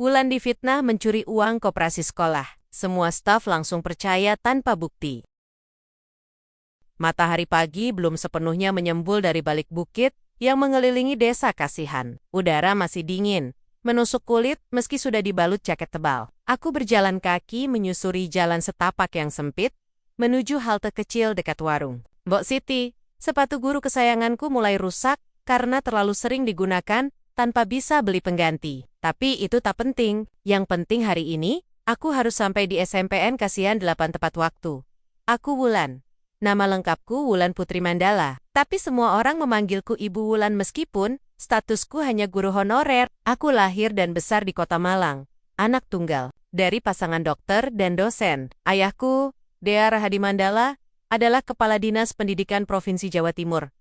Wulan difitnah mencuri uang koperasi sekolah. Semua staf langsung percaya tanpa bukti. Matahari pagi belum sepenuhnya menyembul dari balik bukit yang mengelilingi desa Kasihan. Udara masih dingin, menusuk kulit meski sudah dibalut jaket tebal. Aku berjalan kaki menyusuri jalan setapak yang sempit, menuju halte kecil dekat warung. Mbok Siti, sepatu guru kesayanganku mulai rusak karena terlalu sering digunakan tanpa bisa beli pengganti. Tapi itu tak penting. Yang penting hari ini, aku harus sampai di SMPN Kasihan 8 tepat waktu. Aku Wulan. Nama lengkapku Wulan Putri Mandala. Tapi semua orang memanggilku Ibu Wulan meskipun statusku hanya guru honorer. Aku lahir dan besar di Kota Malang. Anak tunggal dari pasangan dokter dan dosen. Ayahku, Dea Rahadi Mandala, adalah Kepala Dinas Pendidikan Provinsi Jawa Timur.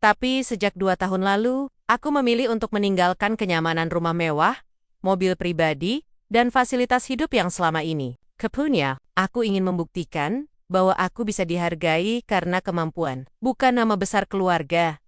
Tapi sejak 2 tahun lalu, aku memilih untuk meninggalkan kenyamanan rumah mewah, mobil pribadi, dan fasilitas hidup yang selama ini. Kepunya, aku ingin membuktikan bahwa aku bisa dihargai karena kemampuan, bukan nama besar keluarga.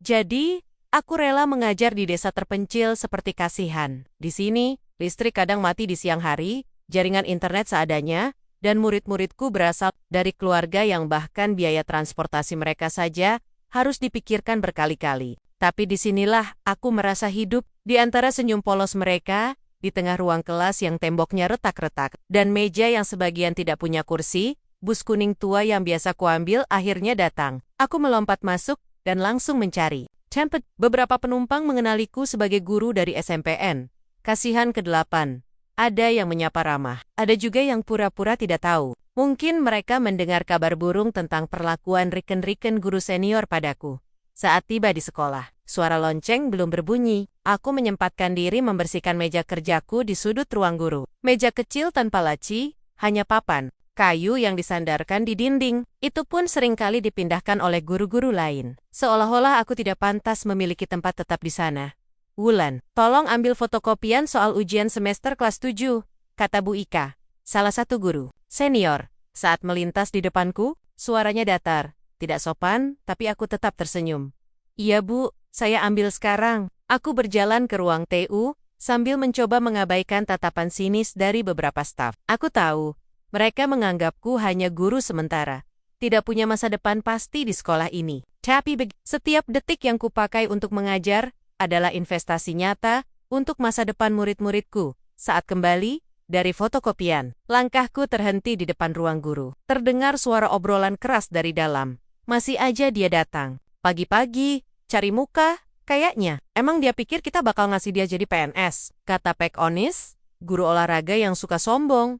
Jadi, aku rela mengajar di desa terpencil seperti Kasihan. Di sini, listrik kadang mati di siang hari, jaringan internet seadanya, dan murid-muridku berasal dari keluarga yang bahkan biaya transportasi mereka saja harus dipikirkan berkali-kali. Tapi disinilah aku merasa hidup di antara senyum polos mereka, di tengah ruang kelas yang temboknya retak-retak, dan meja yang sebagian tidak punya kursi. Bus kuning tua yang biasa kuambil akhirnya datang. Aku melompat masuk dan langsung mencari tempat. Beberapa penumpang mengenaliku sebagai guru dari SMPN Kasihan ke-8. Ada yang menyapa ramah, ada juga yang pura-pura tidak tahu. Mungkin mereka mendengar kabar burung tentang perlakuan riken-riken guru senior padaku. Saat tiba di sekolah, suara lonceng belum berbunyi. Aku menyempatkan diri membersihkan meja kerjaku di sudut ruang guru. Meja kecil tanpa laci, hanya papan kayu yang disandarkan di dinding. Itu pun seringkali dipindahkan oleh guru-guru lain. Seolah-olah aku tidak pantas memiliki tempat tetap di sana. Wulan, tolong ambil fotokopian soal ujian semester kelas 7, kata Bu Ika, salah satu guru senior. Saat melintas di depanku, suaranya datar, tidak sopan, tapi aku tetap tersenyum. Iya Bu, saya ambil sekarang. Aku berjalan ke ruang TU, sambil mencoba mengabaikan tatapan sinis dari beberapa staf. Aku tahu, mereka menganggapku hanya guru sementara. Tidak punya masa depan pasti di sekolah ini. Tapi setiap detik yang kupakai untuk mengajar adalah investasi nyata untuk masa depan murid-muridku. Saat kembali dari fotokopian, langkahku terhenti di depan ruang guru. Terdengar suara obrolan keras dari dalam. Masih aja dia datang. Pagi-pagi, cari muka, kayaknya. Emang dia pikir kita bakal ngasih dia jadi PNS? Kata Pek Onis, guru olahraga yang suka sombong.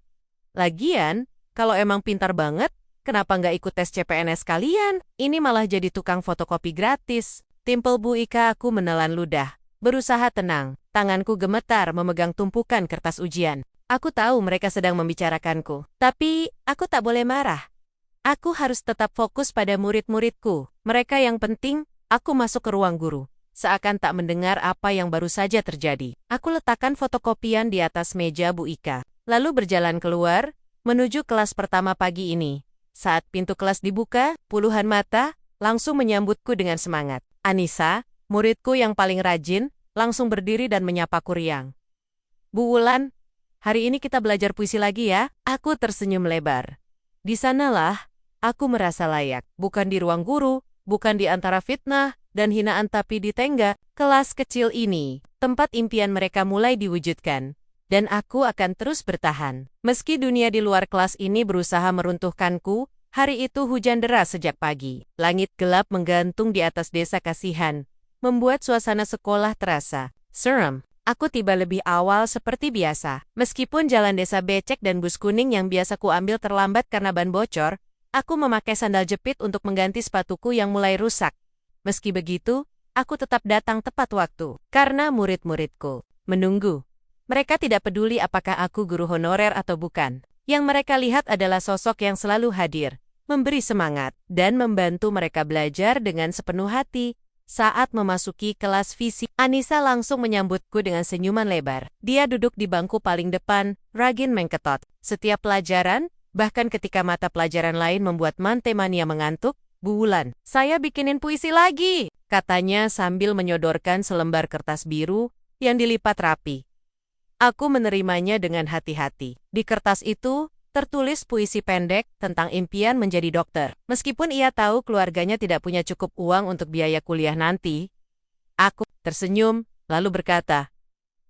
Lagian, kalau emang pintar banget, kenapa nggak ikut tes CPNS kalian? Ini malah jadi tukang fotokopi gratis. Timpel Bu Ika. Aku menelan ludah. Berusaha tenang. Tanganku gemetar memegang tumpukan kertas ujian. Aku tahu mereka sedang membicarakanku. Tapi, aku tak boleh marah. Aku harus tetap fokus pada murid-muridku. Mereka yang penting, aku masuk ke ruang guru. Seakan tak mendengar apa yang baru saja terjadi. Aku letakkan fotokopian di atas meja Bu Ika. Lalu berjalan keluar, menuju kelas pertama pagi ini. Saat pintu kelas dibuka, puluhan mata langsung menyambutku dengan semangat. Anissa, muridku yang paling rajin, langsung berdiri dan menyapaku riang. Bu Wulan, hari ini kita belajar puisi lagi ya? Aku tersenyum lebar. Di sanalah, aku merasa layak. Bukan di ruang guru, bukan di antara fitnah dan hinaan, tapi di tengah kelas kecil ini, tempat impian mereka mulai diwujudkan. Dan aku akan terus bertahan. Meski dunia di luar kelas ini berusaha meruntuhkanku, hari itu hujan deras sejak pagi. Langit gelap menggantung di atas desa Kasihan, membuat suasana sekolah terasa seram. Aku tiba lebih awal seperti biasa. Meskipun jalan desa becek dan bus kuning yang biasa kuambil terlambat karena ban bocor, aku memakai sandal jepit untuk mengganti sepatuku yang mulai rusak. Meski begitu, aku tetap datang tepat waktu, karena murid-muridku menunggu. Mereka tidak peduli apakah aku guru honorer atau bukan. Yang mereka lihat adalah sosok yang selalu hadir, memberi semangat, dan membantu mereka belajar dengan sepenuh hati. Saat memasuki kelas fisik, Anissa langsung menyambutku dengan senyuman lebar. Dia duduk di bangku paling depan, rajin mengketot. Setiap pelajaran, bahkan ketika mata pelajaran lain membuat mantemania mengantuk, Bu Wulan, saya bikinin puisi lagi, katanya sambil menyodorkan selembar kertas biru yang dilipat rapi. Aku menerimanya dengan hati-hati. Di kertas itu, tertulis puisi pendek tentang impian menjadi dokter. Meskipun ia tahu keluarganya tidak punya cukup uang untuk biaya kuliah nanti, aku tersenyum, lalu berkata,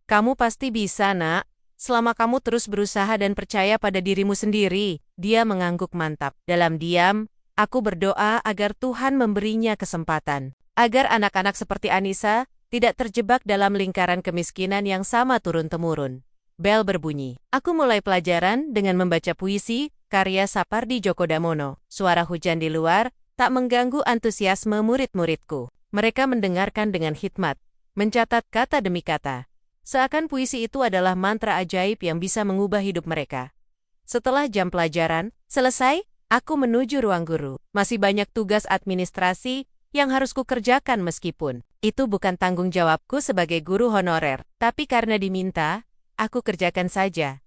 "Kamu pasti bisa, Nak. Selama kamu terus berusaha dan percaya pada dirimu sendiri." Dia mengangguk mantap. Dalam diam, aku berdoa agar Tuhan memberinya kesempatan. Agar anak-anak seperti Anissa tidak terjebak dalam lingkaran kemiskinan yang sama turun-temurun. Bel berbunyi. Aku mulai pelajaran dengan membaca puisi karya Sapardi Djoko Damono. Suara hujan di luar tak mengganggu antusiasme murid-muridku. Mereka mendengarkan dengan hikmat, mencatat kata demi kata. Seakan puisi itu adalah mantra ajaib yang bisa mengubah hidup mereka. Setelah jam pelajaran selesai, aku menuju ruang guru. Masih banyak tugas administrasi yang harus kukerjakan meskipun itu bukan tanggung jawabku sebagai guru honorer. Tapi karena diminta, aku kerjakan saja.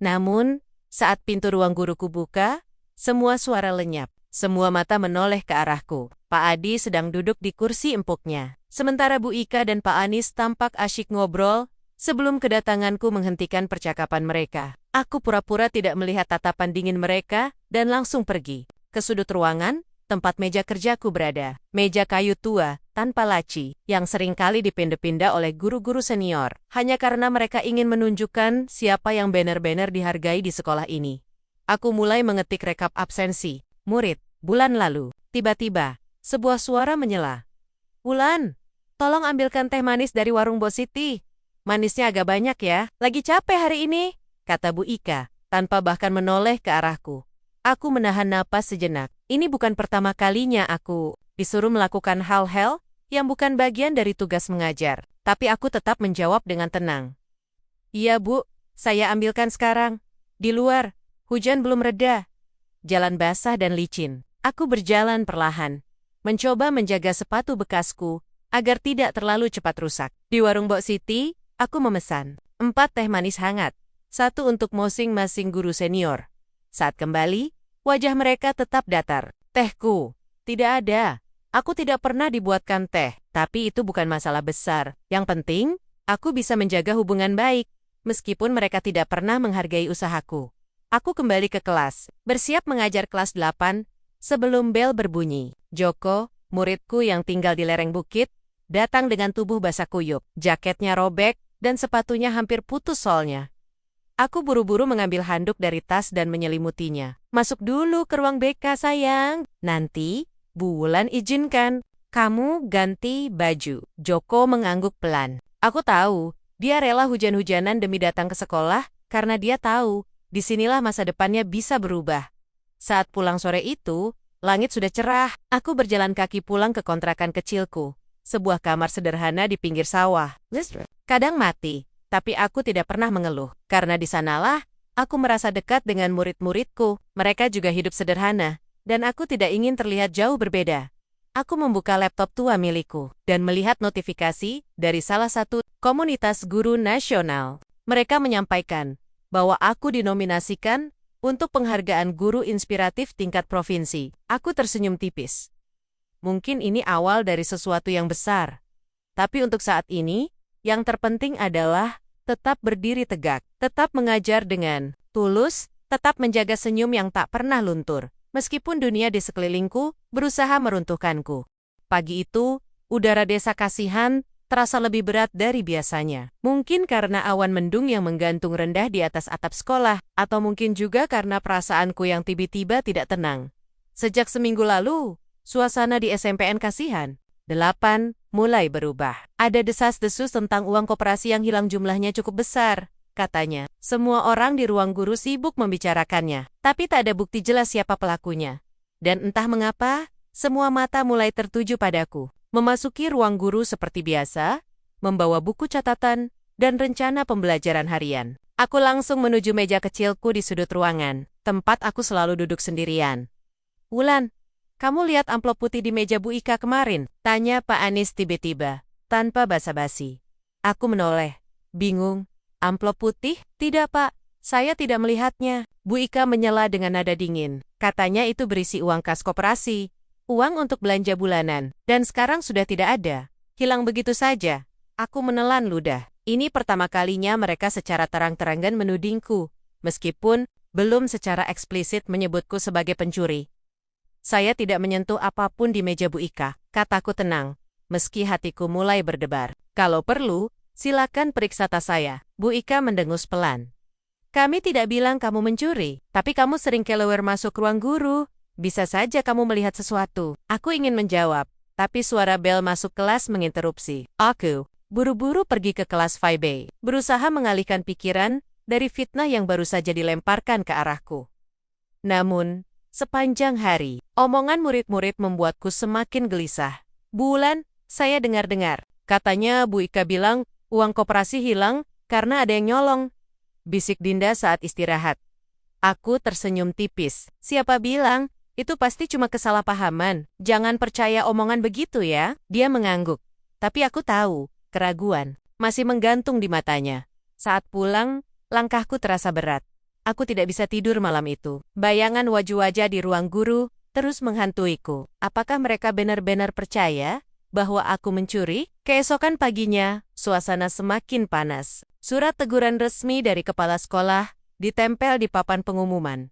Namun, saat pintu ruang guruku buka, semua suara lenyap. Semua mata menoleh ke arahku. Pak Adi sedang duduk di kursi empuknya. Sementara Bu Ika dan Pak Anis tampak asyik ngobrol, sebelum kedatanganku menghentikan percakapan mereka. Aku pura-pura tidak melihat tatapan dingin mereka, dan langsung pergi ke sudut ruangan, tempat meja kerjaku berada. Meja kayu tua, tanpa laci, yang seringkali dipindah-pindah oleh guru-guru senior, hanya karena mereka ingin menunjukkan siapa yang benar-benar dihargai di sekolah ini. Aku mulai mengetik rekap absensi murid bulan lalu. Tiba-tiba, sebuah suara menyela. "Wulan, tolong ambilkan teh manis dari warung Bos Siti. Manisnya agak banyak ya, lagi capek hari ini," kata Bu Ika, tanpa bahkan menoleh ke arahku. Aku menahan napas sejenak. Ini bukan pertama kalinya aku disuruh melakukan hal-hal yang bukan bagian dari tugas mengajar. Tapi aku tetap menjawab dengan tenang. "Iya Bu, saya ambilkan sekarang. Di luar, hujan belum reda. Jalan basah dan licin. Aku berjalan perlahan, mencoba menjaga sepatu bekasku agar tidak terlalu cepat rusak. Di warung Bok Siti, aku memesan 4 teh manis hangat, 1 untuk masing-masing guru senior. Saat kembali, wajah mereka tetap datar. "Tehku, tidak ada. Aku tidak pernah dibuatkan teh, tapi itu bukan masalah besar. Yang penting, aku bisa menjaga hubungan baik, meskipun mereka tidak pernah menghargai usahaku." Aku kembali ke kelas, bersiap mengajar kelas 8, sebelum bel berbunyi. Joko, muridku yang tinggal di lereng bukit, datang dengan tubuh basah kuyup. Jaketnya robek, dan sepatunya hampir putus solnya. Aku buru-buru mengambil handuk dari tas dan menyelimutinya. "Masuk dulu ke ruang BK, sayang. Nanti, Bu Wulan izinkan kamu ganti baju." Joko mengangguk pelan. Aku tahu, dia rela hujan-hujanan demi datang ke sekolah, karena dia tahu, disinilah masa depannya bisa berubah. Saat pulang sore itu, langit sudah cerah. Aku berjalan kaki pulang ke kontrakan kecilku. Sebuah kamar sederhana di pinggir sawah. Kadang mati, tapi aku tidak pernah mengeluh. Karena di sanalah, aku merasa dekat dengan murid-muridku. Mereka juga hidup sederhana, dan aku tidak ingin terlihat jauh berbeda. Aku membuka laptop tua milikku, dan melihat notifikasi dari salah satu komunitas guru nasional. Mereka menyampaikan bahwa aku dinominasikan untuk penghargaan guru inspiratif tingkat provinsi. Aku tersenyum tipis. Mungkin ini awal dari sesuatu yang besar. Tapi untuk saat ini, yang terpenting adalah tetap berdiri tegak, tetap mengajar dengan tulus, tetap menjaga senyum yang tak pernah luntur, meskipun dunia di sekelilingku berusaha meruntuhkanku. Pagi itu, udara desa Kasihan terasa lebih berat dari biasanya. Mungkin karena awan mendung yang menggantung rendah di atas atap sekolah, atau mungkin juga karena perasaanku yang tiba-tiba tidak tenang. Sejak seminggu lalu, suasana di SMPN Kasihan 8 mulai berubah. Ada desas-desus tentang uang koperasi yang hilang jumlahnya cukup besar, katanya. Semua orang di ruang guru sibuk membicarakannya, tapi tak ada bukti jelas siapa pelakunya. Dan entah mengapa, semua mata mulai tertuju padaku. Memasuki ruang guru seperti biasa, membawa buku catatan, dan rencana pembelajaran harian. Aku langsung menuju meja kecilku di sudut ruangan, tempat aku selalu duduk sendirian. "Wulan, kamu lihat amplop putih di meja Bu Ika kemarin?" tanya Pak Anis tiba-tiba, tanpa basa-basi. Aku menoleh, bingung. "Amplop putih? Tidak, Pak. Saya tidak melihatnya." Bu Ika menyela dengan nada dingin. Katanya itu berisi uang kas koperasi. Uang untuk belanja bulanan, dan sekarang sudah tidak ada. Hilang begitu saja. Aku menelan ludah. Ini pertama kalinya mereka secara terang-terangan menudingku, meskipun belum secara eksplisit menyebutku sebagai pencuri. Saya tidak menyentuh apapun di meja Bu Ika, kataku tenang, meski hatiku mulai berdebar. Kalau perlu, silakan periksa tas saya. Bu Ika mendengus pelan. Kami tidak bilang kamu mencuri, tapi kamu sering kelewar masuk ruang guru. Bisa saja kamu melihat sesuatu. Aku ingin menjawab, tapi suara bel masuk kelas menginterupsi. Aku buru-buru pergi ke kelas 5B, berusaha mengalihkan pikiran dari fitnah yang baru saja dilemparkan ke arahku. Namun, sepanjang hari, omongan murid-murid membuatku semakin gelisah. Bulan, saya dengar-dengar. Katanya Bu Ika bilang, uang koperasi hilang karena ada yang nyolong. Bisik Dinda saat istirahat. Aku tersenyum tipis. Siapa bilang? Itu pasti cuma kesalahpahaman. Jangan percaya omongan begitu ya. Dia mengangguk. Tapi aku tahu. Keraguan masih menggantung di matanya. Saat pulang, langkahku terasa berat. Aku tidak bisa tidur malam itu. Bayangan wajah-wajah di ruang guru terus menghantuiku. Apakah mereka benar-benar percaya bahwa aku mencuri? Keesokan paginya, suasana semakin panas. Surat teguran resmi dari kepala sekolah ditempel di papan pengumuman.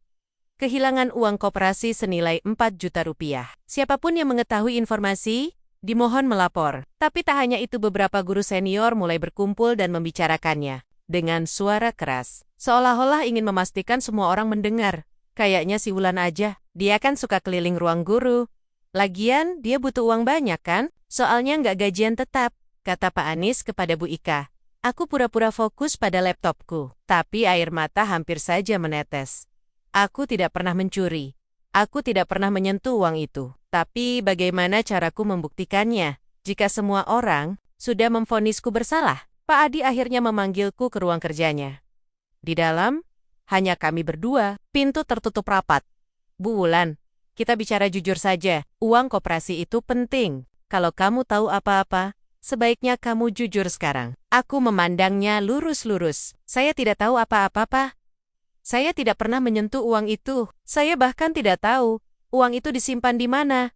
Kehilangan uang koperasi senilai 4 juta rupiah. Siapapun yang mengetahui informasi, dimohon melapor. Tapi tak hanya itu, beberapa guru senior mulai berkumpul dan membicarakannya. Dengan suara keras. Seolah-olah ingin memastikan semua orang mendengar. Kayaknya si Wulan aja. Dia kan suka keliling ruang guru. Lagian, dia butuh uang banyak kan? Soalnya nggak gajian tetap, kata Pak Anis kepada Bu Ika. Aku pura-pura fokus pada laptopku. Tapi air mata hampir saja menetes. Aku tidak pernah mencuri. Aku tidak pernah menyentuh uang itu. Tapi bagaimana caraku membuktikannya? Jika semua orang sudah memvonisku bersalah. Pak Adi akhirnya memanggilku ke ruang kerjanya. Di dalam, hanya kami berdua. Pintu tertutup rapat. Bu Wulan, kita bicara jujur saja. Uang koperasi itu penting. Kalau kamu tahu apa-apa, sebaiknya kamu jujur sekarang. Aku memandangnya lurus-lurus. Saya tidak tahu apa-apa, Pak. Saya tidak pernah menyentuh uang itu. Saya bahkan tidak tahu uang itu disimpan di mana.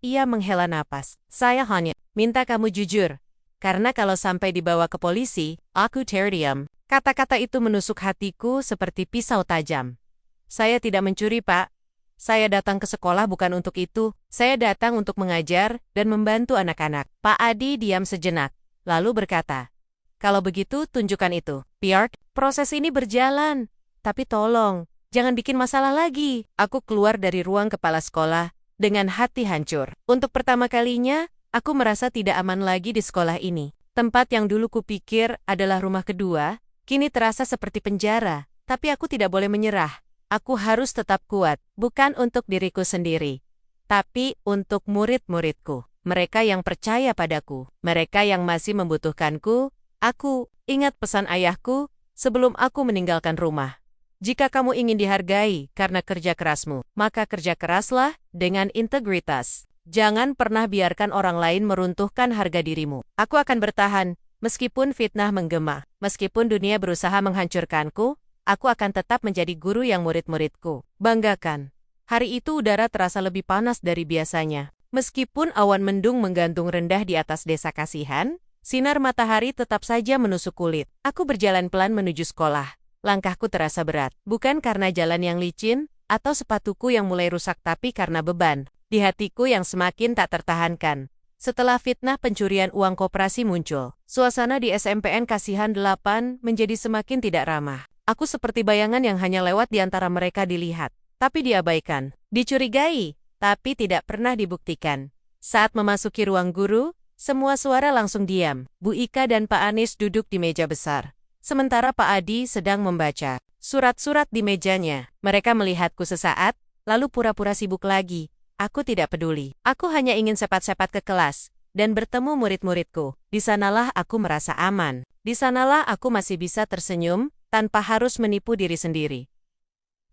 Ia menghela napas. Saya hanya minta kamu jujur. Karena kalau sampai dibawa ke polisi, aku terdiam. Kata-kata itu menusuk hatiku seperti pisau tajam. Saya tidak mencuri, Pak. Saya datang ke sekolah bukan untuk itu. Saya datang untuk mengajar dan membantu anak-anak. Pak Adi diam sejenak, lalu berkata, kalau begitu tunjukkan itu. Bjork, proses ini berjalan. Tapi tolong, jangan bikin masalah lagi. Aku keluar dari ruang kepala sekolah dengan hati hancur. Untuk pertama kalinya, aku merasa tidak aman lagi di sekolah ini. Tempat yang dulu kupikir adalah rumah kedua, kini terasa seperti penjara. Tapi aku tidak boleh menyerah. Aku harus tetap kuat, bukan untuk diriku sendiri, tapi untuk murid-muridku. Mereka yang percaya padaku, mereka yang masih membutuhkanku. Aku ingat pesan ayahku sebelum aku meninggalkan rumah. Jika kamu ingin dihargai karena kerja kerasmu, maka kerja keraslah dengan integritas. Jangan pernah biarkan orang lain meruntuhkan harga dirimu. Aku akan bertahan, meskipun fitnah menggema, meskipun dunia berusaha menghancurkanku. Aku akan tetap menjadi guru yang murid-muridku banggakan. Hari itu udara terasa lebih panas dari biasanya. Meskipun awan mendung menggantung rendah di atas desa Kasihan, sinar matahari tetap saja menusuk kulit. Aku berjalan pelan menuju sekolah. Langkahku terasa berat, bukan karena jalan yang licin, atau sepatuku yang mulai rusak, tapi karena beban di hatiku yang semakin tak tertahankan. Setelah fitnah pencurian uang koperasi muncul, suasana di SMPN Kasihan 8 menjadi semakin tidak ramah. Aku seperti bayangan yang hanya lewat di antara mereka, dilihat, tapi diabaikan, dicurigai, tapi tidak pernah dibuktikan. Saat memasuki ruang guru, semua suara langsung diam. Bu Ika dan Pak Anis duduk di meja besar. Sementara Pak Adi sedang membaca surat-surat di mejanya. Mereka melihatku sesaat, lalu pura-pura sibuk lagi. Aku tidak peduli. Aku hanya ingin sepat-sepat ke kelas dan bertemu murid-muridku. Di sanalah aku merasa aman. Di sanalah aku masih bisa tersenyum tanpa harus menipu diri sendiri.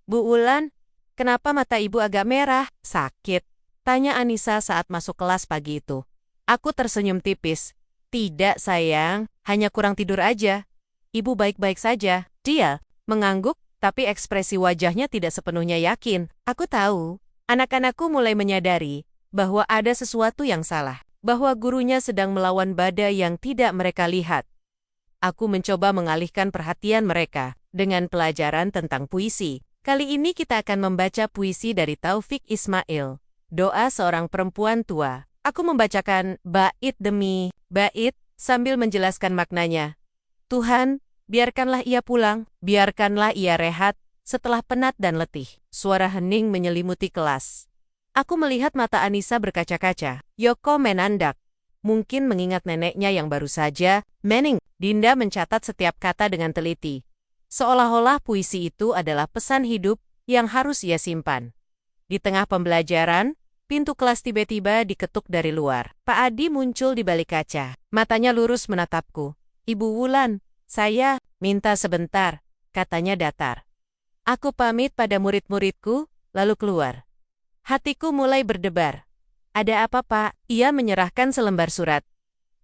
Bu Wulan, kenapa mata ibu agak merah? Sakit? Tanya Anissa saat masuk kelas pagi itu. Aku tersenyum tipis. Tidak sayang, hanya kurang tidur aja. Ibu baik-baik saja. Dia mengangguk, tapi ekspresi wajahnya tidak sepenuhnya yakin. Aku tahu, anak-anakku mulai menyadari bahwa ada sesuatu yang salah. Bahwa gurunya sedang melawan badai yang tidak mereka lihat. Aku mencoba mengalihkan perhatian mereka dengan pelajaran tentang puisi. Kali ini kita akan membaca puisi dari Taufik Ismail, doa seorang perempuan tua. Aku membacakan bait demi bait sambil menjelaskan maknanya. Tuhan, biarkanlah ia pulang, biarkanlah ia rehat setelah penat dan letih. Suara hening menyelimuti kelas. Aku melihat mata Anissa berkaca-kaca. Yoko menandak. Mungkin mengingat neneknya yang baru saja, Mening. Dinda mencatat setiap kata dengan teliti. Seolah-olah puisi itu adalah pesan hidup yang harus ia simpan. Di tengah pembelajaran, pintu kelas tiba-tiba diketuk dari luar. Pak Adi muncul di balik kaca. Matanya lurus menatapku. Ibu Wulan, saya minta sebentar, katanya datar. Aku pamit pada murid-muridku, lalu keluar. Hatiku mulai berdebar. Ada apa, Pak? Ia menyerahkan selembar surat.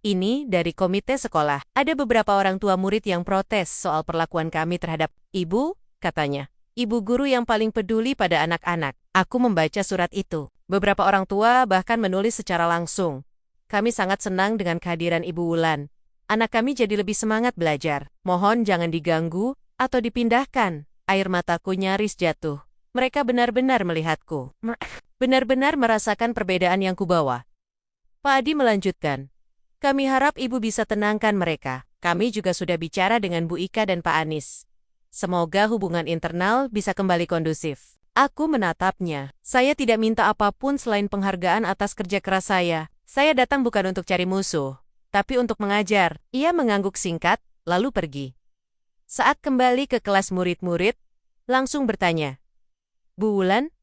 Ini dari komite sekolah. Ada beberapa orang tua murid yang protes soal perlakuan kami terhadap ibu, katanya. Ibu guru yang paling peduli pada anak-anak. Aku membaca surat itu. Beberapa orang tua bahkan menulis secara langsung. Kami sangat senang dengan kehadiran Ibu Wulan. Anak kami jadi lebih semangat belajar. Mohon jangan diganggu atau dipindahkan. Air mataku nyaris jatuh. Mereka benar-benar melihatku. Benar-benar merasakan perbedaan yang kubawa. Pak Adi melanjutkan. Kami harap Ibu bisa tenangkan mereka. Kami juga sudah bicara dengan Bu Ika dan Pak Anis. Semoga hubungan internal bisa kembali kondusif. Aku menatapnya. Saya tidak minta apapun selain penghargaan atas kerja keras saya. Saya datang bukan untuk cari musuh, tapi untuk mengajar. Ia mengangguk singkat, lalu pergi. Saat kembali ke kelas murid-murid, langsung bertanya. Bu Wulan,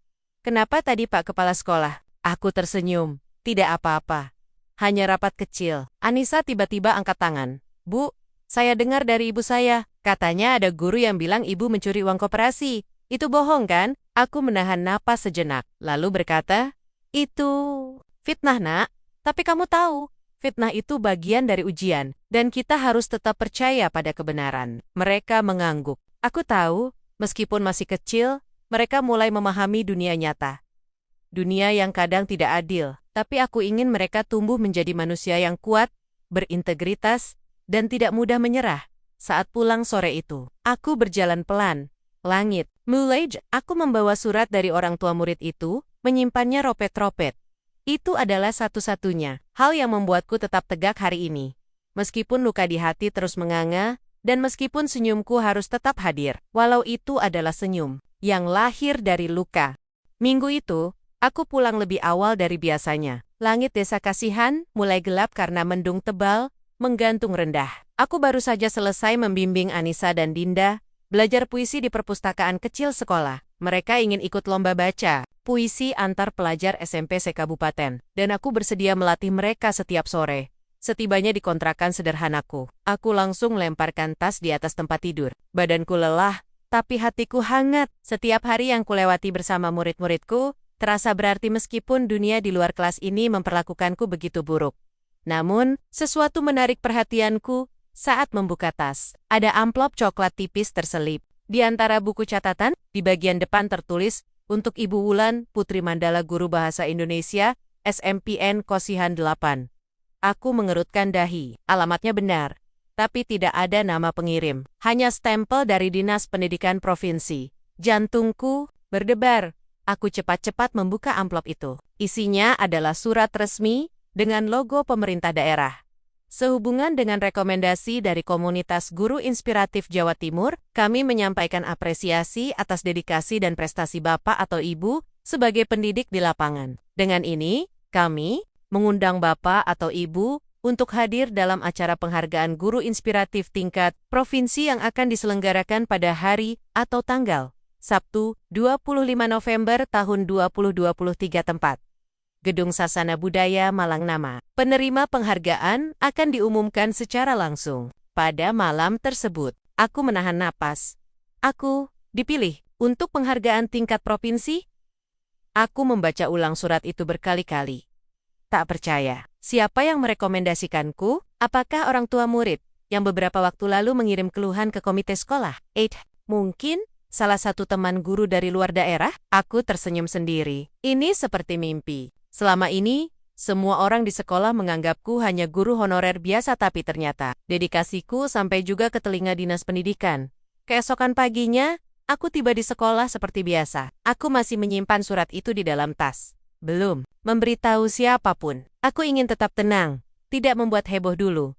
kenapa tadi Pak Kepala Sekolah? Aku tersenyum. Tidak apa-apa. Hanya rapat kecil. Anissa tiba-tiba angkat tangan. Bu, saya dengar dari ibu saya. Katanya ada guru yang bilang ibu mencuri uang koperasi. Itu bohong kan? Aku menahan napas sejenak. Lalu berkata, itu fitnah, Nak. Tapi kamu tahu, fitnah itu bagian dari ujian. Dan kita harus tetap percaya pada kebenaran. Mereka mengangguk. Aku tahu, meskipun masih kecil, mereka mulai memahami dunia nyata. Dunia yang kadang tidak adil. Tapi aku ingin mereka tumbuh menjadi manusia yang kuat, berintegritas, dan tidak mudah menyerah. Saat pulang sore itu, aku berjalan pelan. Langit, mulai aku membawa surat dari orang tua murid itu, menyimpannya ropet-ropet. Itu adalah satu-satunya hal yang membuatku tetap tegak hari ini. Meskipun luka di hati terus menganga, dan meskipun senyumku harus tetap hadir, walau itu adalah senyum yang lahir dari luka. Minggu itu, aku pulang lebih awal dari biasanya. Langit desa Kasihan mulai gelap karena mendung tebal, menggantung rendah. Aku baru saja selesai membimbing Anissa dan Dinda, belajar puisi di perpustakaan kecil sekolah. Mereka ingin ikut lomba baca puisi antar pelajar SMP se-Kabupaten, dan aku bersedia melatih mereka setiap sore. Setibanya di kontrakan sederhanaku, aku langsung melemparkan tas di atas tempat tidur. Badanku lelah, tapi hatiku hangat. Setiap hari yang kulewati bersama murid-muridku, terasa berarti meskipun dunia di luar kelas ini memperlakukanku begitu buruk. Namun, sesuatu menarik perhatianku saat membuka tas. Ada amplop coklat tipis terselip. Di antara buku catatan, di bagian depan tertulis, untuk Ibu Wulan, Putri Mandala Guru Bahasa Indonesia, SMPN Kosihan 8. Aku mengerutkan dahi. Alamatnya benar, tapi tidak ada nama pengirim. Hanya stempel dari Dinas Pendidikan Provinsi. Jantungku berdebar. Aku cepat-cepat membuka amplop itu. Isinya adalah surat resmi dengan logo pemerintah daerah. Sehubungan dengan rekomendasi dari Komunitas Guru Inspiratif Jawa Timur, kami menyampaikan apresiasi atas dedikasi dan prestasi Bapak atau Ibu sebagai pendidik di lapangan. Dengan ini, kami mengundang Bapak atau Ibu untuk hadir dalam acara penghargaan guru inspiratif tingkat provinsi yang akan diselenggarakan pada hari atau tanggal Sabtu, 25 November tahun 2023 tempat. Gedung Sasana Budaya Malang Nama. Penerima penghargaan akan diumumkan secara langsung. Pada malam tersebut, aku menahan napas. Aku dipilih untuk penghargaan tingkat provinsi? Aku membaca ulang surat itu berkali-kali. Tak percaya. Siapa yang merekomendasikanku? Apakah orang tua murid yang beberapa waktu lalu mengirim keluhan ke komite sekolah? Mungkin salah satu teman guru dari luar daerah? Aku tersenyum sendiri. Ini seperti mimpi. Selama ini, Semua orang di sekolah menganggapku hanya guru honorer biasa, tapi ternyata dedikasiku sampai juga ke telinga dinas pendidikan. Keesokan paginya, aku tiba di sekolah seperti biasa. Aku masih menyimpan surat itu di dalam tas. Belum memberitahu siapapun. Aku ingin tetap tenang, tidak membuat heboh dulu.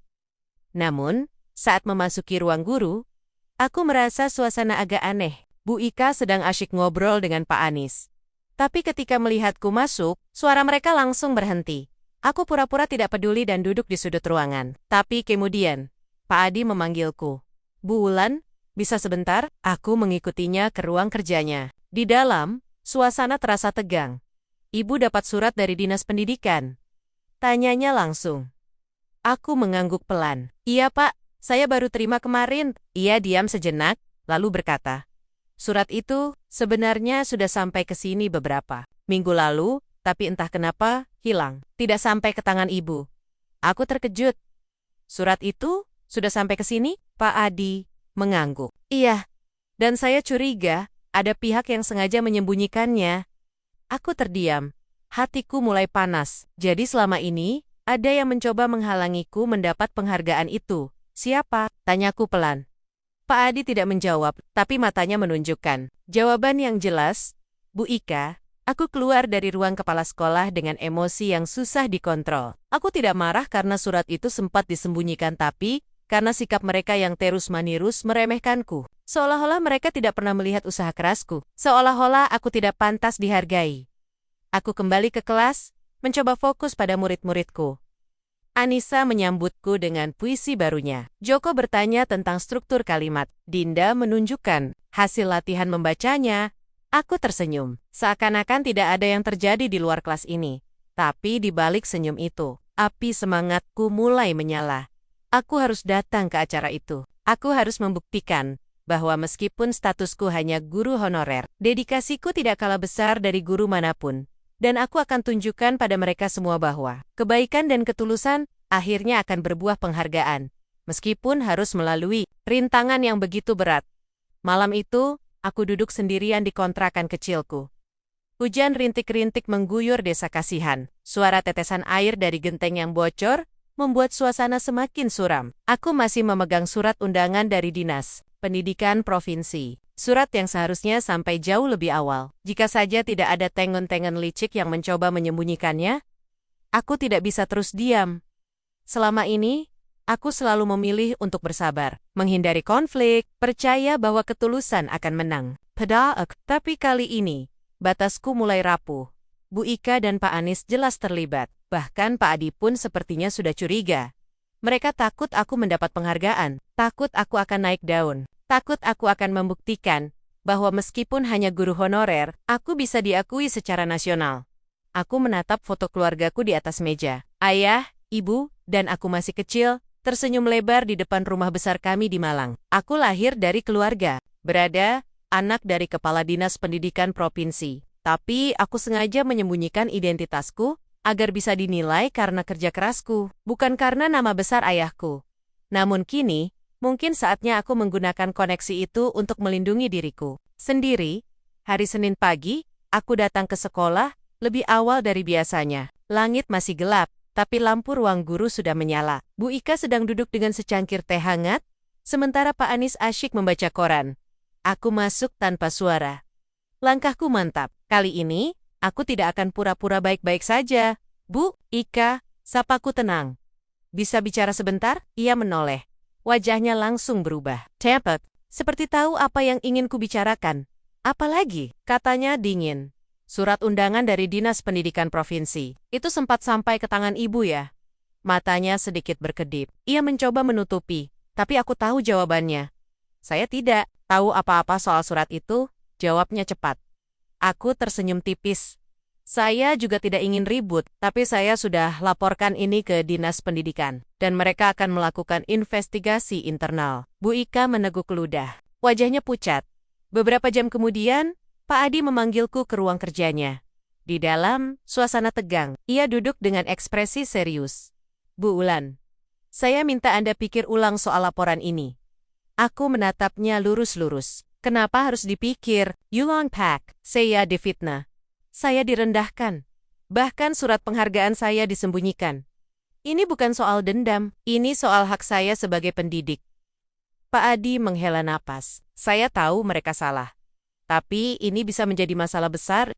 Namun, saat memasuki ruang guru, aku merasa suasana agak aneh. Bu Ika sedang asyik ngobrol dengan Pak Anis. Tapi ketika melihatku masuk, suara mereka langsung berhenti. Aku pura-pura tidak peduli dan duduk di sudut ruangan. Tapi kemudian, Pak Adi memanggilku. Bu Wulan, bisa sebentar? Aku mengikutinya ke ruang kerjanya. Di dalam, suasana terasa tegang. Ibu dapat surat dari Dinas Pendidikan. Tanyanya langsung. Aku mengangguk pelan. Iya Pak, saya baru terima kemarin. Ia diam sejenak, lalu berkata. Surat itu sebenarnya sudah sampai ke sini beberapa minggu lalu, tapi entah kenapa hilang. Tidak sampai ke tangan ibu. Aku terkejut. Surat itu sudah sampai ke sini? Pak Adi mengangguk. Iya, dan saya curiga ada pihak yang sengaja menyembunyikannya. Aku terdiam. Hatiku mulai panas. Jadi selama ini ada yang mencoba menghalangiku mendapat penghargaan itu. Siapa? Tanyaku pelan. Pak Adi tidak menjawab, tapi matanya menunjukkan jawaban yang jelas. Bu Ika, aku keluar dari ruang kepala sekolah dengan emosi yang susah dikontrol. Aku tidak marah karena surat itu sempat disembunyikan, tapi karena sikap mereka yang terus-menerus meremehkanku. Seolah-olah mereka tidak pernah melihat usaha kerasku. Seolah-olah aku tidak pantas dihargai. Aku kembali ke kelas, mencoba fokus pada murid-muridku. Anissa menyambutku dengan puisi barunya. Joko bertanya tentang struktur kalimat. Dinda menunjukkan hasil latihan membacanya. Aku tersenyum. Seakan-akan tidak ada yang terjadi di luar kelas ini. Tapi di balik senyum itu, api semangatku mulai menyala. Aku harus datang ke acara itu. Aku harus membuktikan bahwa meskipun statusku hanya guru honorer, dedikasiku tidak kalah besar dari guru manapun. Dan aku akan tunjukkan pada mereka semua bahwa kebaikan dan ketulusan akhirnya akan berbuah penghargaan, meskipun harus melalui rintangan yang begitu berat. Malam itu, aku duduk sendirian di kontrakan kecilku. Hujan rintik-rintik mengguyur desa Kasihan. Suara tetesan air dari genteng yang bocor membuat suasana semakin suram. Aku masih memegang surat undangan dari Dinas Pendidikan Provinsi. Surat yang seharusnya sampai jauh lebih awal. Jika saja tidak ada tengon-tengon licik yang mencoba menyembunyikannya, aku tidak bisa terus diam. Selama ini, aku selalu memilih untuk bersabar, menghindari konflik, percaya bahwa ketulusan akan menang. Tapi kali ini, batasku mulai rapuh. Bu Ika dan Pak Anis jelas terlibat. Bahkan Pak Adi pun sepertinya sudah curiga. Mereka takut aku mendapat penghargaan, takut aku akan naik daun. Takut aku akan membuktikan bahwa meskipun hanya guru honorer, aku bisa diakui secara nasional. Aku menatap foto keluargaku di atas meja. Ayah, ibu, dan aku masih kecil, tersenyum lebar di depan rumah besar kami di Malang. Aku lahir dari keluarga berada, anak dari Kepala Dinas Pendidikan Provinsi. Tapi aku sengaja menyembunyikan identitasku agar bisa dinilai karena kerja kerasku, bukan karena nama besar ayahku. Namun kini, mungkin saatnya aku menggunakan koneksi itu untuk melindungi diriku sendiri. Hari Senin pagi, aku datang ke sekolah lebih awal dari biasanya. Langit masih gelap, tapi lampu ruang guru sudah menyala. Bu Ika sedang duduk dengan secangkir teh hangat, sementara Pak Anis asyik membaca koran. Aku masuk tanpa suara. Langkahku mantap. Kali ini, aku tidak akan pura-pura baik-baik saja. Bu Ika, sapaku tenang. Bisa bicara sebentar? Ia menoleh. Wajahnya langsung berubah. Cepet, seperti tahu apa yang ingin kubicarakan. Apalagi, katanya dingin. Surat undangan dari Dinas Pendidikan Provinsi. Itu sempat sampai ke tangan ibu ya? Matanya sedikit berkedip. Ia mencoba menutupi, tapi aku tahu jawabannya. Saya tidak tahu apa-apa soal surat itu, jawabnya cepat. Aku tersenyum tipis. Saya juga tidak ingin ribut, tapi saya sudah laporkan ini ke Dinas Pendidikan, dan mereka akan melakukan investigasi internal. Bu Ika meneguk ludah. Wajahnya pucat. Beberapa jam kemudian, Pak Adi memanggilku ke ruang kerjanya. Di dalam, suasana tegang. Ia duduk dengan ekspresi serius. Bu Wulan, saya minta Anda pikir ulang soal laporan ini. Aku menatapnya lurus-lurus. Kenapa harus dipikir? You long pack, saya difitnah. Saya direndahkan. Bahkan surat penghargaan saya disembunyikan. Ini bukan soal dendam, ini soal hak saya sebagai pendidik. Pak Adi menghela napas. Saya tahu mereka salah. Tapi ini bisa menjadi masalah besar,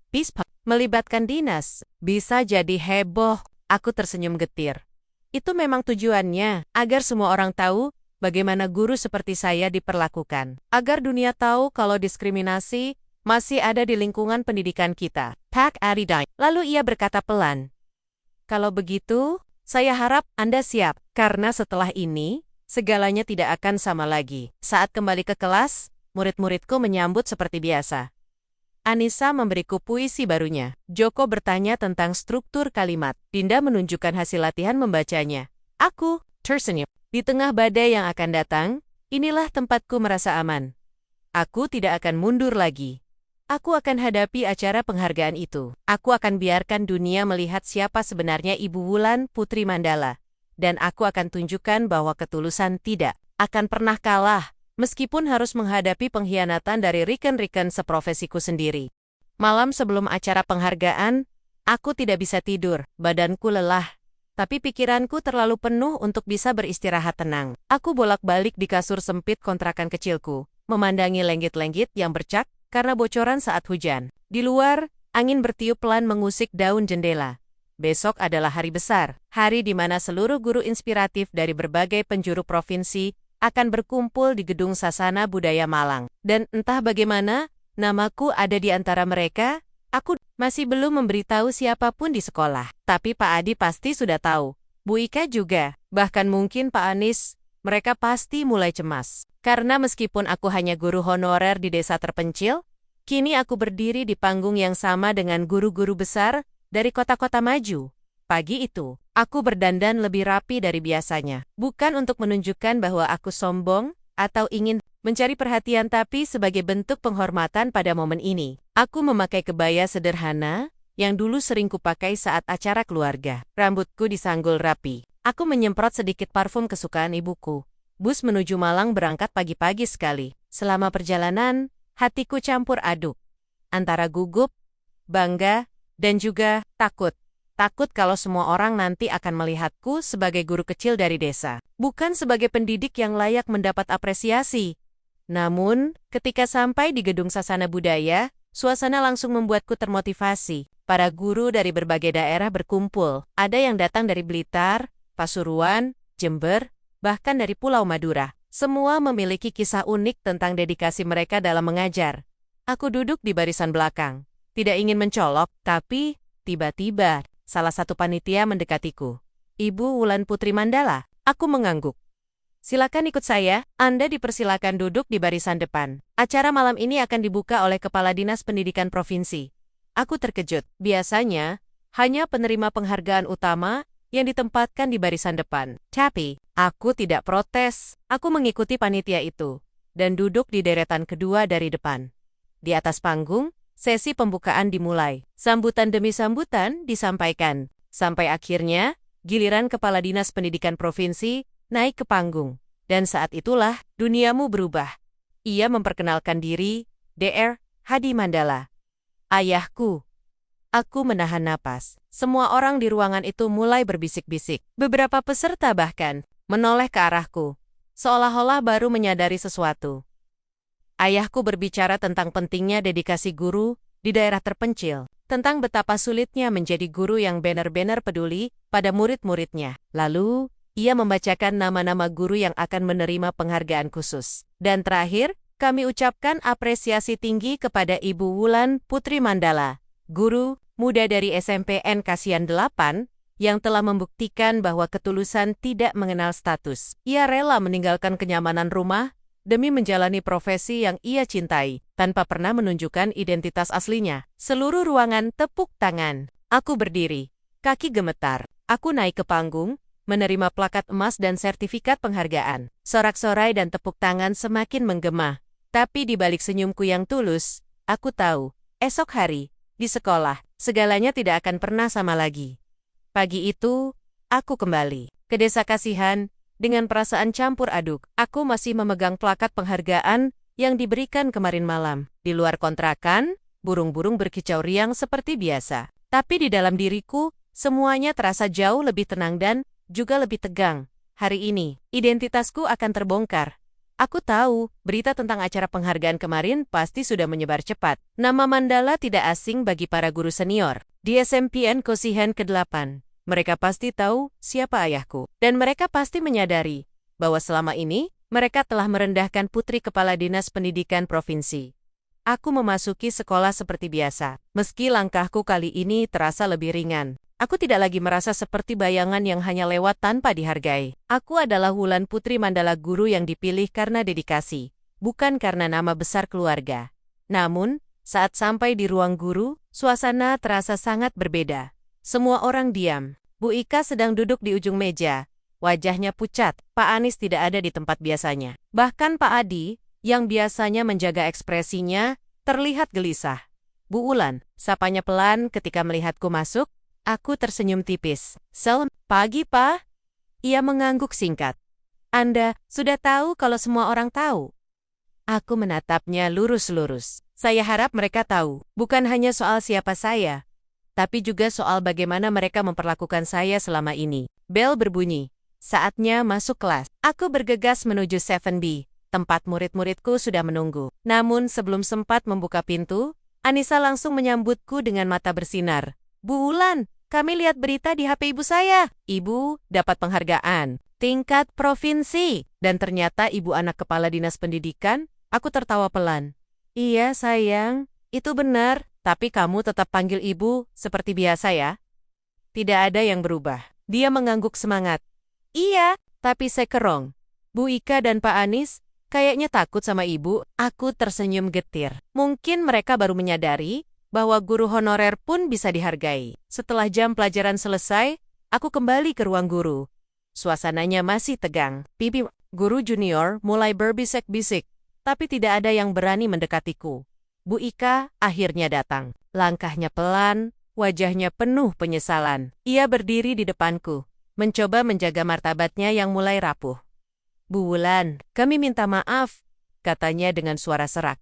melibatkan dinas. Bisa jadi heboh. Aku tersenyum getir. Itu memang tujuannya, agar semua orang tahu bagaimana guru seperti saya diperlakukan. Agar dunia tahu kalau diskriminasi masih ada di lingkungan pendidikan kita. Pak Adi died. Lalu ia berkata pelan. Kalau begitu, saya harap Anda siap, karena setelah ini, segalanya tidak akan sama lagi. Saat kembali ke kelas, murid-muridku menyambut seperti biasa. Anissa memberiku puisi barunya. Joko bertanya tentang struktur kalimat. Dinda menunjukkan hasil latihan membacanya. Aku tersenyum. Di tengah badai yang akan datang, inilah tempatku merasa aman. Aku tidak akan mundur lagi. Aku akan hadapi acara penghargaan itu. Aku akan biarkan dunia melihat siapa sebenarnya Ibu Wulan Putri Mandala. Dan aku akan tunjukkan bahwa ketulusan tidak akan pernah kalah, meskipun harus menghadapi pengkhianatan dari rekan-rekan seprofesiku sendiri. Malam sebelum acara penghargaan, aku tidak bisa tidur, badanku lelah. Tapi pikiranku terlalu penuh untuk bisa beristirahat tenang. Aku bolak-balik di kasur sempit kontrakan kecilku, memandangi lenggit-lenggit yang bercak karena bocoran saat hujan. Di luar, angin bertiup pelan mengusik daun jendela. Besok adalah hari besar, hari di mana seluruh guru inspiratif dari berbagai penjuru provinsi akan berkumpul di Gedung Sasana Budaya Malang. Dan entah bagaimana, namaku ada di antara mereka. Aku masih belum memberitahu siapapun di sekolah. Tapi Pak Adi pasti sudah tahu. Bu Ika juga. Bahkan mungkin Pak Anis. Mereka pasti mulai cemas. Karena meskipun aku hanya guru honorer di desa terpencil, kini aku berdiri di panggung yang sama dengan guru-guru besar dari kota-kota maju. Pagi itu, aku berdandan lebih rapi dari biasanya. Bukan untuk menunjukkan bahwa aku sombong atau ingin mencari perhatian, tapi sebagai bentuk penghormatan pada momen ini. Aku memakai kebaya sederhana yang dulu sering kupakai saat acara keluarga. Rambutku disanggul rapi. Aku menyemprot sedikit parfum kesukaan ibuku. Bus menuju Malang berangkat pagi-pagi sekali. Selama perjalanan, hatiku campur aduk. Antara gugup, bangga, dan juga takut. Takut kalau semua orang nanti akan melihatku sebagai guru kecil dari desa. Bukan sebagai pendidik yang layak mendapat apresiasi. Namun, ketika sampai di Gedung Sasana Budaya, suasana langsung membuatku termotivasi. Para guru dari berbagai daerah berkumpul. Ada yang datang dari Blitar, Pasuruan, Jember, bahkan dari Pulau Madura. Semua memiliki kisah unik tentang dedikasi mereka dalam mengajar. Aku duduk di barisan belakang. Tidak ingin mencolok, tapi tiba-tiba salah satu panitia mendekatiku. Ibu Wulan Putri Mandala. Aku mengangguk. Silakan ikut saya, Anda dipersilakan duduk di barisan depan. Acara malam ini akan dibuka oleh Kepala Dinas Pendidikan Provinsi. Aku terkejut. Biasanya, hanya penerima penghargaan utama yang ditempatkan di barisan depan. Tapi, aku tidak protes. Aku mengikuti panitia itu, dan duduk di deretan kedua dari depan. Di atas panggung, sesi pembukaan dimulai. Sambutan demi sambutan disampaikan. Sampai akhirnya, giliran Kepala Dinas Pendidikan Provinsi naik ke panggung. Dan saat itulah, duniamu berubah. Ia memperkenalkan diri, Dr. Hadi Mandala. Ayahku. Aku menahan napas. Semua orang di ruangan itu mulai berbisik-bisik. Beberapa peserta bahkan menoleh ke arahku, seolah-olah baru menyadari sesuatu. Ayahku berbicara tentang pentingnya dedikasi guru di daerah terpencil, tentang betapa sulitnya menjadi guru yang benar-benar peduli pada murid-muridnya. Lalu, ia membacakan nama-nama guru yang akan menerima penghargaan khusus. Dan terakhir, kami ucapkan apresiasi tinggi kepada Ibu Wulan Putri Mandala, guru muda dari SMPN Kasihan 8, yang telah membuktikan bahwa ketulusan tidak mengenal status. Ia rela meninggalkan kenyamanan rumah demi menjalani profesi yang ia cintai, tanpa pernah menunjukkan identitas aslinya. Seluruh ruangan tepuk tangan. Aku berdiri. Kaki gemetar. Aku naik ke panggung, menerima plakat emas dan sertifikat penghargaan. Sorak-sorai dan tepuk tangan semakin menggema. Tapi di balik senyumku yang tulus, aku tahu, esok hari, di sekolah, segalanya tidak akan pernah sama lagi. Pagi itu, aku kembali ke Desa Kasihan dengan perasaan campur aduk. Aku masih memegang plakat penghargaan yang diberikan kemarin malam. Di luar kontrakan, burung-burung berkicau riang seperti biasa. Tapi di dalam diriku, semuanya terasa jauh lebih tenang dan juga lebih tegang. Hari ini, identitasku akan terbongkar. Aku tahu, berita tentang acara penghargaan kemarin pasti sudah menyebar cepat. Nama Mandala tidak asing bagi para guru senior. Di SMPN Kosihan ke-8, mereka pasti tahu siapa ayahku. Dan mereka pasti menyadari bahwa selama ini, mereka telah merendahkan putri kepala dinas pendidikan provinsi. Aku memasuki sekolah seperti biasa. Meski langkahku kali ini terasa lebih ringan. Aku tidak lagi merasa seperti bayangan yang hanya lewat tanpa dihargai. Aku adalah Wulan Putri Mandala guru yang dipilih karena dedikasi, bukan karena nama besar keluarga. Namun, saat sampai di ruang guru, suasana terasa sangat berbeda. Semua orang diam. Bu Ika sedang duduk di ujung meja. Wajahnya pucat. Pak Anis tidak ada di tempat biasanya. Bahkan Pak Adi, yang biasanya menjaga ekspresinya, terlihat gelisah. Bu Wulan, sapanya pelan ketika melihatku masuk. Aku tersenyum tipis. Pagi, Pak. Ia mengangguk singkat. Anda sudah tahu kalau semua orang tahu. Aku menatapnya lurus-lurus. Saya harap mereka tahu, bukan hanya soal siapa saya, tapi juga soal bagaimana mereka memperlakukan saya selama ini. Bel berbunyi. Saatnya masuk kelas. Aku bergegas menuju 7B. Tempat murid-muridku sudah menunggu. Namun sebelum sempat membuka pintu, Anissa langsung menyambutku dengan mata bersinar. Bu Wulan, kami lihat berita di HP ibu saya. Ibu dapat penghargaan tingkat provinsi. Dan ternyata ibu anak kepala dinas pendidikan. Aku tertawa pelan. Iya sayang, itu benar. Tapi kamu tetap panggil ibu seperti biasa ya. Tidak ada yang berubah. Dia mengangguk semangat. Iya, tapi saya kerong. Bu Ika dan Pak Anis kayaknya takut sama ibu. Aku tersenyum getir. Mungkin mereka baru menyadari bahwa guru honorer pun bisa dihargai. Setelah jam pelajaran selesai, aku kembali ke ruang guru. Suasananya masih tegang. Pipi guru junior mulai berbisik-bisik, tapi tidak ada yang berani mendekatiku. Bu Ika akhirnya datang. Langkahnya pelan, wajahnya penuh penyesalan. Ia berdiri di depanku, mencoba menjaga martabatnya yang mulai rapuh. Bu Wulan, kami minta maaf, katanya dengan suara serak.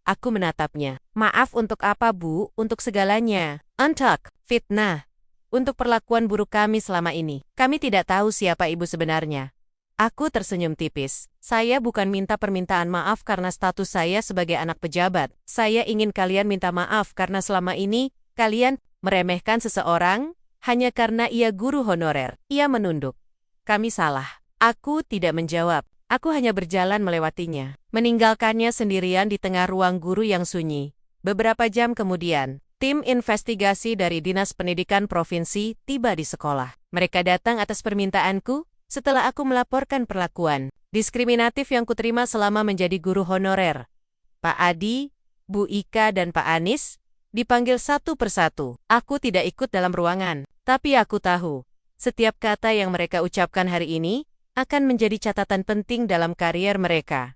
Aku menatapnya. Maaf untuk apa, Bu? Untuk segalanya. Untuk fitnah. Untuk perlakuan buruk kami selama ini. Kami tidak tahu siapa ibu sebenarnya. Aku tersenyum tipis. Saya bukan minta permintaan maaf karena status saya sebagai anak pejabat. Saya ingin kalian minta maaf karena selama ini, kalian meremehkan seseorang hanya karena ia guru honorer. Ia menunduk. Kami salah. Aku tidak menjawab. Aku hanya berjalan melewatinya, meninggalkannya sendirian di tengah ruang guru yang sunyi. Beberapa jam kemudian, tim investigasi dari Dinas Pendidikan Provinsi tiba di sekolah. Mereka datang atas permintaanku setelah aku melaporkan perlakuan diskriminatif yang kuterima selama menjadi guru honorer. Pak Adi, Bu Ika, dan Pak Anis dipanggil satu persatu. Aku tidak ikut dalam ruangan, tapi aku tahu setiap kata yang mereka ucapkan hari ini akan menjadi catatan penting dalam karier mereka.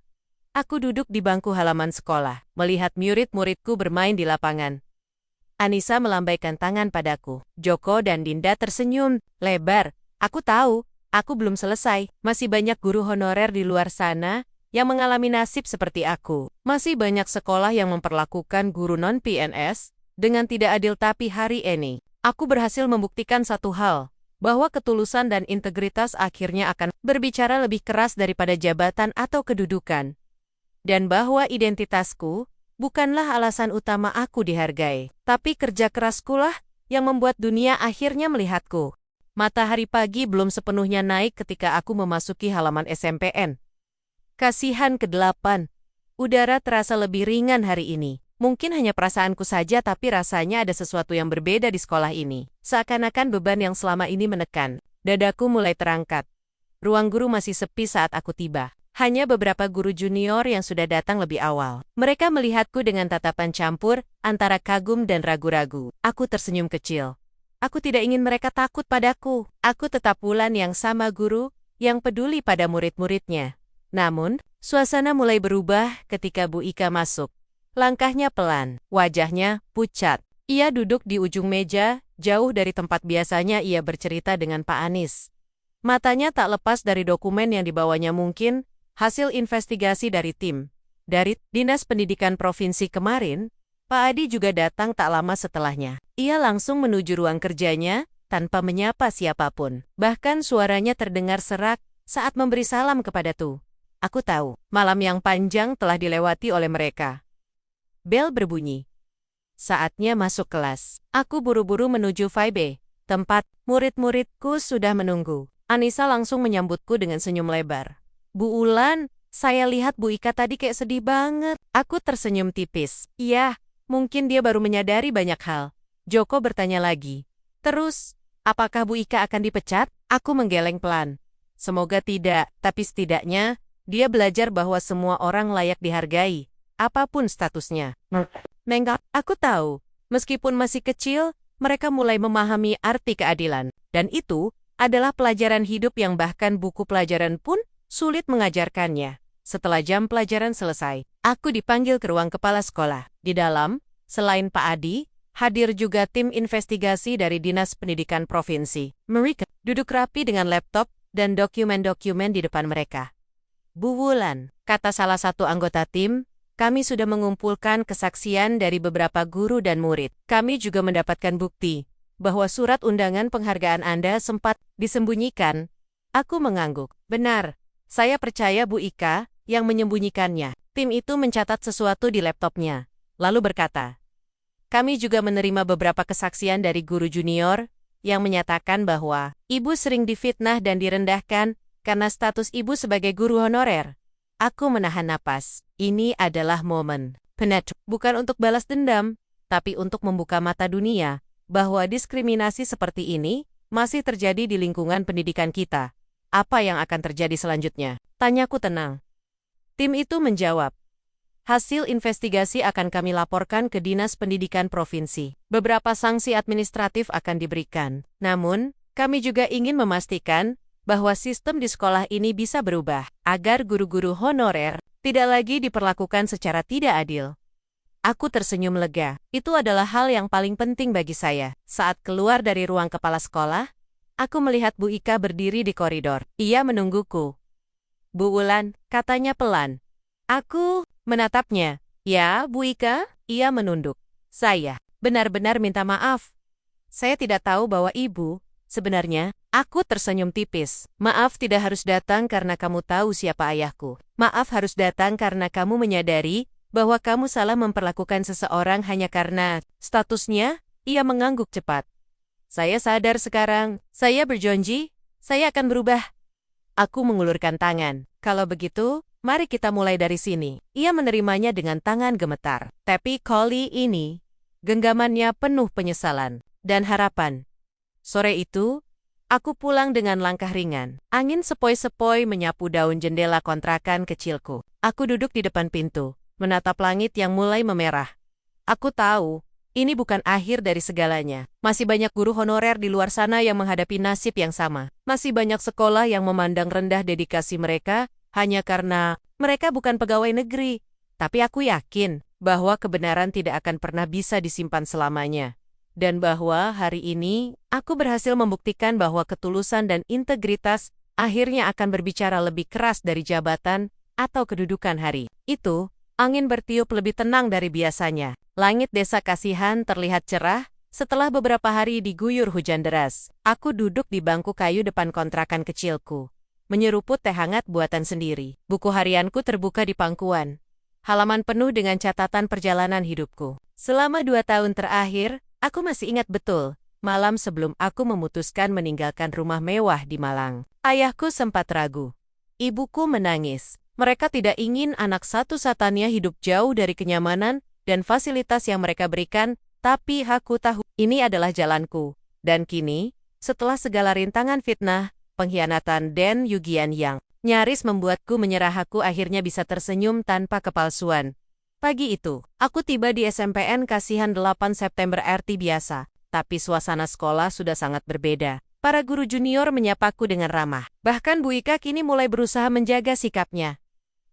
Aku duduk di bangku halaman sekolah, melihat murid-muridku bermain di lapangan. Anissa melambaikan tangan padaku. Joko dan Dinda tersenyum lebar. Aku tahu, aku belum selesai. Masih banyak guru honorer di luar sana yang mengalami nasib seperti aku. Masih banyak sekolah yang memperlakukan guru non-PNS dengan tidak adil, tapi hari ini, aku berhasil membuktikan satu hal. Bahwa ketulusan dan integritas akhirnya akan berbicara lebih keras daripada jabatan atau kedudukan. Dan bahwa identitasku bukanlah alasan utama aku dihargai, tapi kerja keraskulah yang membuat dunia akhirnya melihatku. Matahari pagi belum sepenuhnya naik ketika aku memasuki halaman SMPN. Kasihan ke-8. Udara terasa lebih ringan hari ini. Mungkin hanya perasaanku saja, tapi rasanya ada sesuatu yang berbeda di sekolah ini. Seakan-akan beban yang selama ini menekan. Dadaku mulai terangkat. Ruang guru masih sepi saat aku tiba. Hanya beberapa guru junior yang sudah datang lebih awal. Mereka melihatku dengan tatapan campur, antara kagum dan ragu-ragu. Aku tersenyum kecil. Aku tidak ingin mereka takut padaku. Aku tetap Wulan yang sama guru, yang peduli pada murid-muridnya. Namun, suasana mulai berubah ketika Bu Ika masuk. Langkahnya pelan, wajahnya pucat. Ia duduk di ujung meja, jauh dari tempat biasanya ia bercerita dengan Pak Anis. Matanya tak lepas dari dokumen yang dibawanya, mungkin hasil investigasi dari tim. Dari Dinas Pendidikan Provinsi kemarin, Pak Adi juga datang tak lama setelahnya. Ia langsung menuju ruang kerjanya, tanpa menyapa siapapun. Bahkan suaranya terdengar serak saat memberi salam kepada Tu. Aku tahu, malam yang panjang telah dilewati oleh mereka. Bel berbunyi. Saatnya masuk kelas. Aku buru-buru menuju Vibe, tempat murid-muridku sudah menunggu. Anissa langsung menyambutku dengan senyum lebar. Bu Ulan, saya lihat Bu Ika tadi kayak sedih banget. Aku tersenyum tipis. Iya, mungkin dia baru menyadari banyak hal. Joko bertanya lagi. Terus, apakah Bu Ika akan dipecat? Aku menggeleng pelan. Semoga tidak, tapi setidaknya, dia belajar bahwa semua orang layak dihargai, apapun statusnya. Nenggak, aku tahu, meskipun masih kecil, mereka mulai memahami arti keadilan. Dan itu adalah pelajaran hidup yang bahkan buku pelajaran pun sulit mengajarkannya. Setelah jam pelajaran selesai, aku dipanggil ke ruang kepala sekolah. Di dalam, selain Pak Adi, hadir juga tim investigasi dari Dinas Pendidikan Provinsi. Mereka duduk rapi dengan laptop dan dokumen-dokumen di depan mereka. Bu Wulan, kata salah satu anggota tim, kami sudah mengumpulkan kesaksian dari beberapa guru dan murid. Kami juga mendapatkan bukti bahwa surat undangan penghargaan Anda sempat disembunyikan. Aku mengangguk. Benar, saya percaya Bu Ika yang menyembunyikannya. Tim itu mencatat sesuatu di laptopnya, lalu berkata, kami juga menerima beberapa kesaksian dari guru junior yang menyatakan bahwa Ibu sering difitnah dan direndahkan karena status Ibu sebagai guru honorer. Aku menahan napas. Ini adalah momen penet, bukan untuk balas dendam, tapi untuk membuka mata dunia bahwa diskriminasi seperti ini masih terjadi di lingkungan pendidikan kita. Apa yang akan terjadi selanjutnya? Tanyaku tenang. Tim itu menjawab, hasil investigasi akan kami laporkan ke Dinas Pendidikan Provinsi. Beberapa sanksi administratif akan diberikan. Namun, kami juga ingin memastikan bahwa sistem di sekolah ini bisa berubah, agar guru-guru honorer tidak lagi diperlakukan secara tidak adil. Aku tersenyum lega. Itu adalah hal yang paling penting bagi saya. Saat keluar dari ruang kepala sekolah, aku melihat Bu Ika berdiri di koridor. Ia menungguku. Bu Wulan, katanya pelan. Aku menatapnya. Ya, Bu Ika? Ia menunduk. Saya benar-benar minta maaf. Saya tidak tahu bahwa Ibu, sebenarnya, aku tersenyum tipis. Maaf tidak harus datang karena kamu tahu siapa ayahku. Maaf harus datang karena kamu menyadari bahwa kamu salah memperlakukan seseorang hanya karena statusnya. Ia mengangguk cepat. Saya sadar sekarang. Saya berjanji, saya akan berubah. Aku mengulurkan tangan. Kalau begitu, mari kita mulai dari sini. Ia menerimanya dengan tangan gemetar. Tapi kali ini, genggamannya penuh penyesalan dan harapan. Sore itu, aku pulang dengan langkah ringan. Angin sepoi-sepoi menyapu daun jendela kontrakan kecilku. Aku duduk di depan pintu, menatap langit yang mulai memerah. Aku tahu, ini bukan akhir dari segalanya. Masih banyak guru honorer di luar sana yang menghadapi nasib yang sama. Masih banyak sekolah yang memandang rendah dedikasi mereka hanya karena mereka bukan pegawai negeri. Tapi aku yakin bahwa kebenaran tidak akan pernah bisa disimpan selamanya. Dan bahwa hari ini, aku berhasil membuktikan bahwa ketulusan dan integritas akhirnya akan berbicara lebih keras dari jabatan atau kedudukan hari itu. Angin bertiup lebih tenang dari biasanya. Langit desa Kasihan terlihat cerah setelah beberapa hari diguyur hujan deras. Aku duduk di bangku kayu depan kontrakan kecilku, menyeruput teh hangat buatan sendiri. Buku harianku terbuka di pangkuan. Halaman penuh dengan catatan perjalanan hidupku. Selama 2 tahun terakhir, aku masih ingat betul, malam sebelum aku memutuskan meninggalkan rumah mewah di Malang. Ayahku sempat ragu. Ibuku menangis. Mereka tidak ingin anak satu-satunya hidup jauh dari kenyamanan dan fasilitas yang mereka berikan, tapi aku tahu ini adalah jalanku. Dan kini, setelah segala rintangan fitnah, pengkhianatan dan Yugian yang nyaris membuatku menyerah, aku akhirnya bisa tersenyum tanpa kepalsuan. Pagi itu, aku tiba di SMPN Kasihan 8 September RT biasa, tapi suasana sekolah sudah sangat berbeda. Para guru junior menyapaku dengan ramah. Bahkan Bu Ika kini mulai berusaha menjaga sikapnya.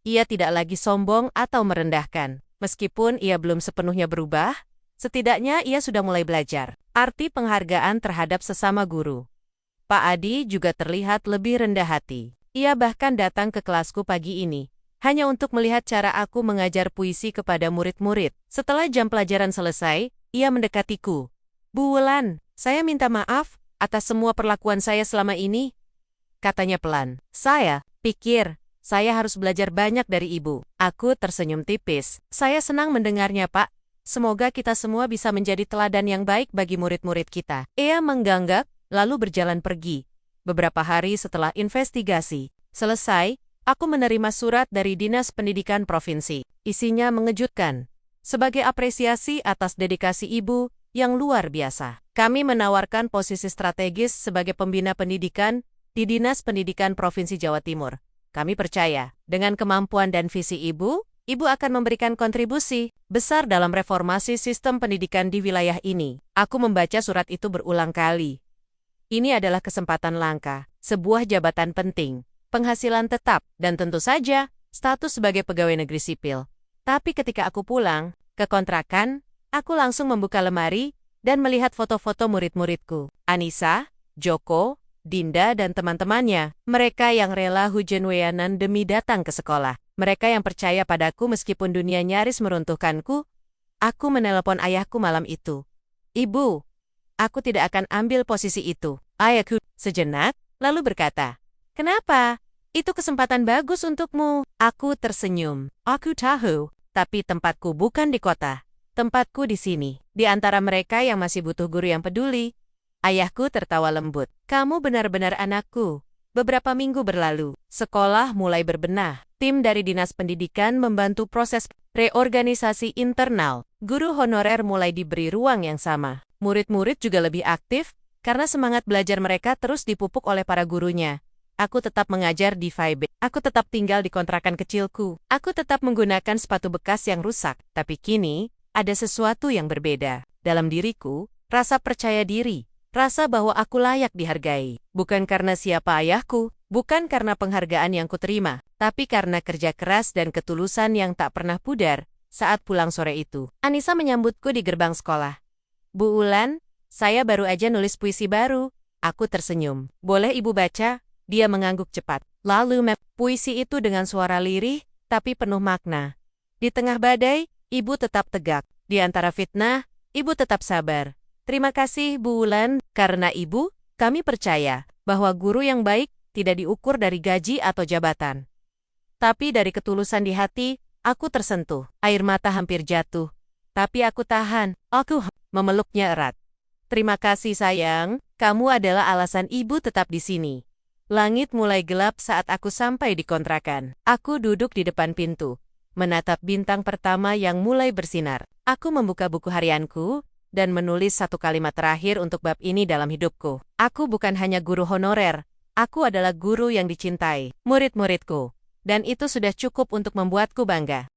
Ia tidak lagi sombong atau merendahkan. Meskipun ia belum sepenuhnya berubah, setidaknya ia sudah mulai belajar arti penghargaan terhadap sesama guru. Pak Adi juga terlihat lebih rendah hati. Ia bahkan datang ke kelasku pagi ini, hanya untuk melihat cara aku mengajar puisi kepada murid-murid. Setelah jam pelajaran selesai, ia mendekatiku. Bu Wulan, saya minta maaf atas semua perlakuan saya selama ini, katanya pelan. Saya pikir saya harus belajar banyak dari ibu. Aku tersenyum tipis. Saya senang mendengarnya, Pak. Semoga kita semua bisa menjadi teladan yang baik bagi murid-murid kita. Ia mengganggak, lalu berjalan pergi. Beberapa hari setelah investigasi selesai, aku menerima surat dari Dinas Pendidikan Provinsi. Isinya mengejutkan. Sebagai apresiasi atas dedikasi ibu yang luar biasa, kami menawarkan posisi strategis sebagai pembina pendidikan di Dinas Pendidikan Provinsi Jawa Timur. Kami percaya, dengan kemampuan dan visi ibu akan memberikan kontribusi besar dalam reformasi sistem pendidikan di wilayah ini. Aku membaca surat itu berulang kali. Ini adalah kesempatan langka, sebuah jabatan penting, penghasilan tetap, dan tentu saja, status sebagai pegawai negeri sipil. Tapi ketika aku pulang ke kontrakan, aku langsung membuka lemari dan melihat foto-foto murid-muridku. Anissa, Joko, Dinda, dan teman-temannya. Mereka yang rela hujan-weanan demi datang ke sekolah. Mereka yang percaya padaku meskipun dunia nyaris meruntuhkanku. Aku menelepon ayahku malam itu. Ibu, aku tidak akan ambil posisi itu. Ayahku sejenak, lalu berkata, kenapa? Itu kesempatan bagus untukmu. Aku tersenyum. Aku tahu, tapi tempatku bukan di kota. Tempatku di sini. Di antara mereka yang masih butuh guru yang peduli. Ayahku tertawa lembut. Kamu benar-benar anakku. Beberapa minggu berlalu, sekolah mulai berbenah. Tim dari Dinas Pendidikan membantu proses reorganisasi internal. Guru honorer mulai diberi ruang yang sama. Murid-murid juga lebih aktif, karena semangat belajar mereka terus dipupuk oleh para gurunya. Aku tetap mengajar di FIB. Aku tetap tinggal di kontrakan kecilku. Aku tetap menggunakan sepatu bekas yang rusak. Tapi kini, ada sesuatu yang berbeda. Dalam diriku, rasa percaya diri. Rasa bahwa aku layak dihargai. Bukan karena siapa ayahku, bukan karena penghargaan yang kuterima, tapi karena kerja keras dan ketulusan yang tak pernah pudar saat pulang sore itu. Anissa menyambutku di gerbang sekolah. Bu Wulan, saya baru aja nulis puisi baru. Aku tersenyum. Boleh ibu baca? Dia mengangguk cepat. Lalu puisi itu dengan suara lirih, tapi penuh makna. Di tengah badai, ibu tetap tegak. Di antara fitnah, ibu tetap sabar. Terima kasih, Bu Wulan. Karena ibu, kami percaya bahwa guru yang baik tidak diukur dari gaji atau jabatan. Tapi dari ketulusan di hati, aku tersentuh. Air mata hampir jatuh. Tapi aku tahan. Aku memeluknya erat. Terima kasih sayang, kamu adalah alasan ibu tetap di sini. Langit mulai gelap saat aku sampai di kontrakan. Aku duduk di depan pintu, menatap bintang pertama yang mulai bersinar. Aku membuka buku harianku, dan menulis satu kalimat terakhir untuk bab ini dalam hidupku. Aku bukan hanya guru honorer, aku adalah guru yang dicintai, murid-muridku. Dan itu sudah cukup untuk membuatku bangga.